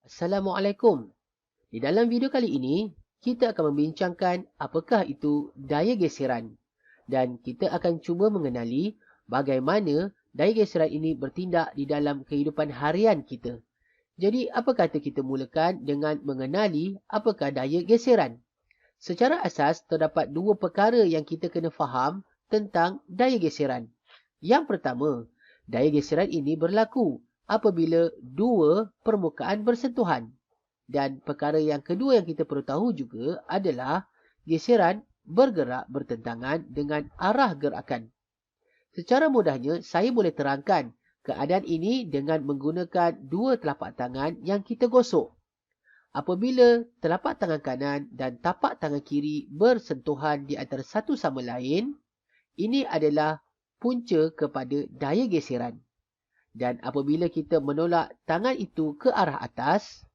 Assalamualaikum. Di dalam video kali ini, kita akan membincangkan apakah itu daya geseran dan kita akan cuba mengenali bagaimana daya geseran ini bertindak di dalam kehidupan harian kita. Jadi, apa kata kita mulakan dengan mengenali apakah daya geseran? Secara asas, terdapat dua perkara yang kita kena faham tentang daya geseran. Yang pertama, daya geseran ini berlaku apabila dua permukaan bersentuhan. Dan perkara yang kedua yang kita perlu tahu juga adalah geseran bergerak bertentangan dengan arah gerakan. Secara mudahnya, saya boleh terangkan keadaan ini dengan menggunakan dua telapak tangan yang kita gosok. Apabila telapak tangan kanan dan tapak tangan kiri bersentuhan di antara satu sama lain, ini adalah punca kepada daya geseran. Dan apabila kita menolak tangan itu ke arah atas,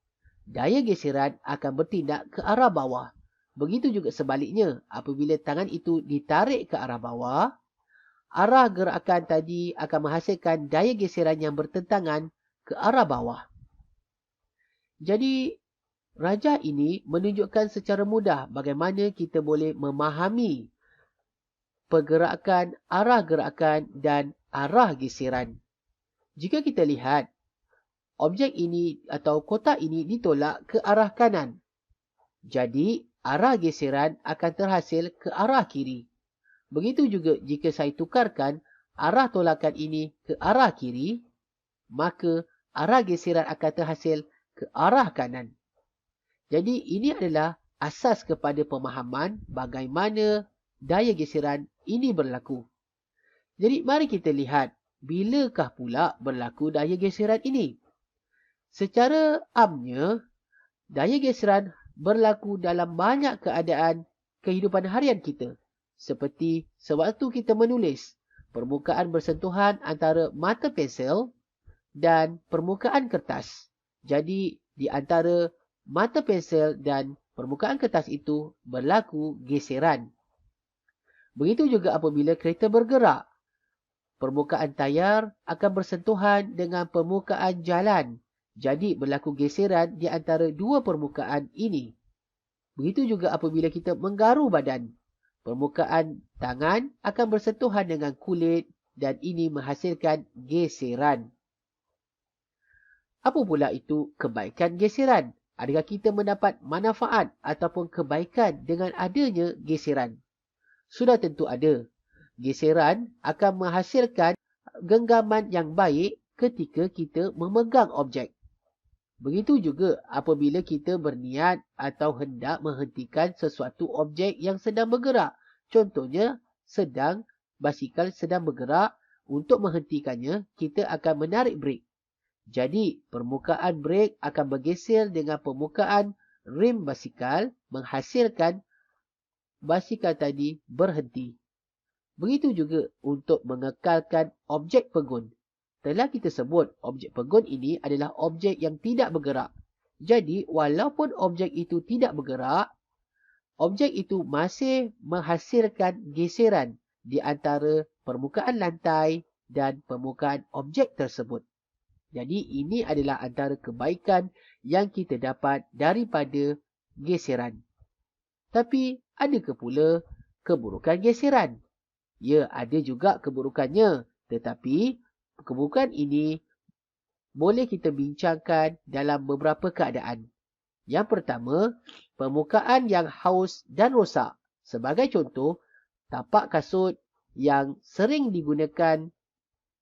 daya geseran akan bertindak ke arah bawah. Begitu juga sebaliknya, apabila tangan itu ditarik ke arah bawah, arah gerakan tadi akan menghasilkan daya geseran yang bertentangan ke arah bawah. Jadi, rajah ini menunjukkan secara mudah bagaimana kita boleh memahami pergerakan, arah gerakan dan arah geseran. Jika kita lihat, objek ini atau kotak ini ditolak ke arah kanan. Jadi, arah geseran akan terhasil ke arah kiri. Begitu juga jika saya tukarkan arah tolakan ini ke arah kiri, maka arah geseran akan terhasil ke arah kanan. Jadi, ini adalah asas kepada pemahaman bagaimana daya geseran ini berlaku. Jadi, mari kita lihat bilakah pula berlaku daya geseran ini. Secara amnya, daya geseran berlaku dalam banyak keadaan kehidupan harian kita. Seperti sewaktu kita menulis, permukaan bersentuhan antara mata pensel dan permukaan kertas. Jadi, di antara mata pensel dan permukaan kertas itu berlaku geseran. Begitu juga apabila kereta bergerak. Permukaan tayar akan bersentuhan dengan permukaan jalan. Jadi berlaku geseran di antara dua permukaan ini. Begitu juga apabila kita menggaru badan. Permukaan tangan akan bersentuhan dengan kulit dan ini menghasilkan geseran. Apa pula itu kebaikan geseran? Adakah kita mendapat manfaat ataupun kebaikan dengan adanya geseran? Sudah tentu ada. Geseran akan menghasilkan genggaman yang baik ketika kita memegang objek. Begitu juga apabila kita berniat atau hendak menghentikan sesuatu objek yang sedang bergerak. Contohnya, basikal sedang bergerak, untuk menghentikannya, kita akan menarik brek. Jadi, permukaan brek akan bergeser dengan permukaan rim basikal menghasilkan basikal tadi berhenti. Begitu juga untuk mengekalkan objek pegun. Telah kita sebut objek pegun ini adalah objek yang tidak bergerak. Jadi, walaupun objek itu tidak bergerak, objek itu masih menghasilkan geseran di antara permukaan lantai dan permukaan objek tersebut. Jadi, ini adalah antara kebaikan yang kita dapat daripada geseran. Tapi, adakah pula keburukan geseran? Ya, ada juga keburukannya. Tetapi, keburukan ini boleh kita bincangkan dalam beberapa keadaan. Yang pertama, permukaan yang haus dan rosak. Sebagai contoh, tapak kasut yang sering digunakan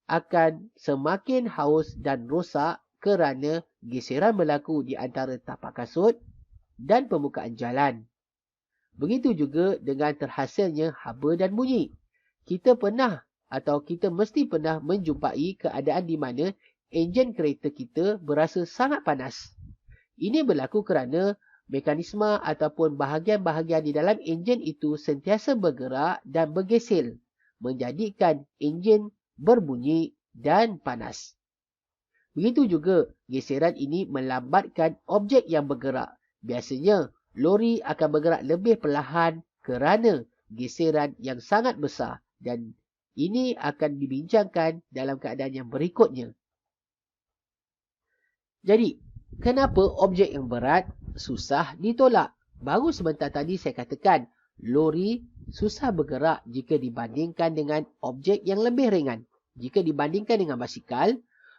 akan semakin haus dan rosak kerana geseran berlaku di antara tapak kasut dan permukaan jalan. Begitu juga dengan terhasilnya haba dan bunyi. Kita mesti pernah menjumpai keadaan di mana enjin kereta kita berasa sangat panas. Ini berlaku kerana mekanisme ataupun bahagian-bahagian di dalam enjin itu sentiasa bergerak dan bergesel, menjadikan enjin berbunyi dan panas. Begitu juga geseran ini melambatkan objek yang bergerak. Biasanya, lori akan bergerak lebih perlahan kerana geseran yang sangat besar. Dan ini akan dibincangkan dalam keadaan yang berikutnya. Jadi, kenapa objek yang berat susah ditolak? Baru sebentar tadi saya katakan, lori susah bergerak jika dibandingkan dengan objek yang lebih ringan. Jika dibandingkan dengan basikal,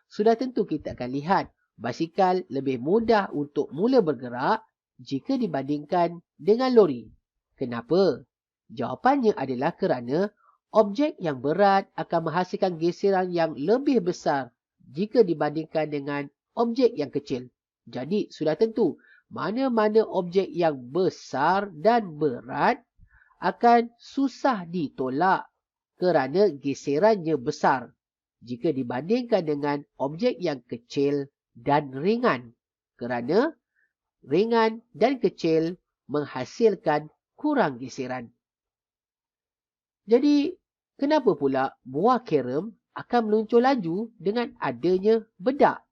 sudah tentu kita akan lihat basikal lebih mudah untuk mula bergerak jika dibandingkan dengan lori. Kenapa? Jawapannya adalah kerana objek yang berat akan menghasilkan geseran yang lebih besar jika dibandingkan dengan objek yang kecil. Jadi, sudah tentu, mana-mana objek yang besar dan berat akan susah ditolak kerana geserannya besar jika dibandingkan dengan objek yang kecil dan ringan. Kerana ringan dan kecil menghasilkan kurang geseran. Jadi, kenapa pula buah kerem akan meluncur laju dengan adanya bedak?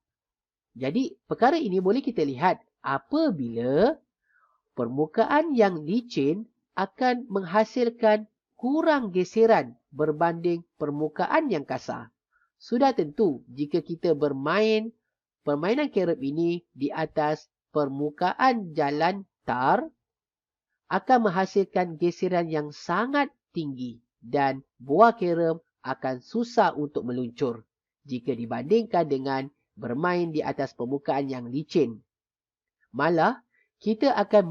Jadi, perkara ini boleh kita lihat apabila permukaan yang licin akan menghasilkan kurang geseran berbanding permukaan yang kasar. Sudah tentu, jika kita bermain permainan kerem ini di atas permukaan jalan tar, akan menghasilkan geseran yang sangat tinggi dan buah kerem akan susah untuk meluncur jika dibandingkan dengan bermain di atas permukaan yang licin. Malah, kita akan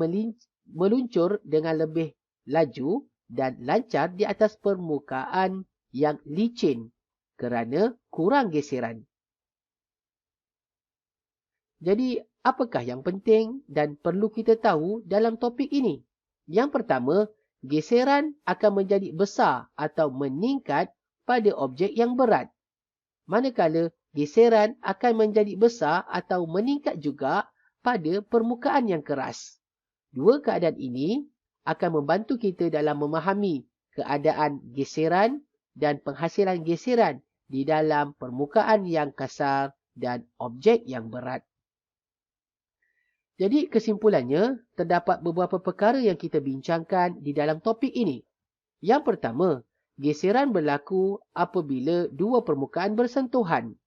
meluncur dengan lebih laju dan lancar di atas permukaan yang licin kerana kurang geseran. Jadi, apakah yang penting dan perlu kita tahu dalam topik ini? Yang pertama, geseran akan menjadi besar atau meningkat pada objek yang berat. Manakala geseran akan menjadi besar atau meningkat juga pada permukaan yang keras. Dua keadaan ini akan membantu kita dalam memahami keadaan geseran dan penghasilan geseran di dalam permukaan yang kasar dan objek yang berat. Jadi kesimpulannya, terdapat beberapa perkara yang kita bincangkan di dalam topik ini. Yang pertama, geseran berlaku apabila dua permukaan bersentuhan.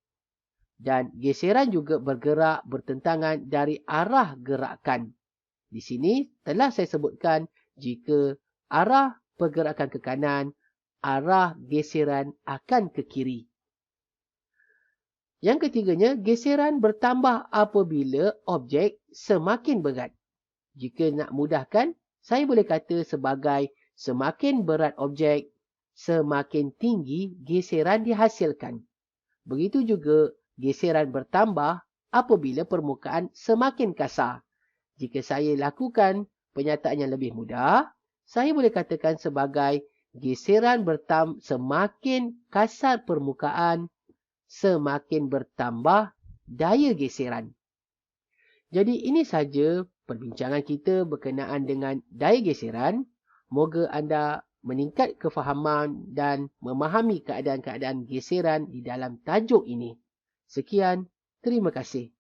Dan geseran juga bergerak bertentangan dari arah gerakan. Di sini telah saya sebutkan jika arah pergerakan ke kanan, arah geseran akan ke kiri. Yang ketiganya, geseran bertambah apabila objek semakin berat. Jika nak mudahkan, saya boleh kata sebagai semakin berat objek, semakin tinggi geseran dihasilkan. Begitu juga geseran bertambah apabila permukaan semakin kasar. Jika saya lakukan penyataan yang lebih mudah, saya boleh katakan sebagai geseran semakin kasar permukaan, semakin bertambah daya geseran. Jadi ini sahaja perbincangan kita berkenaan dengan daya geseran. Moga anda meningkat kefahaman dan memahami keadaan-keadaan geseran di dalam tajuk ini. Sekian, terima kasih.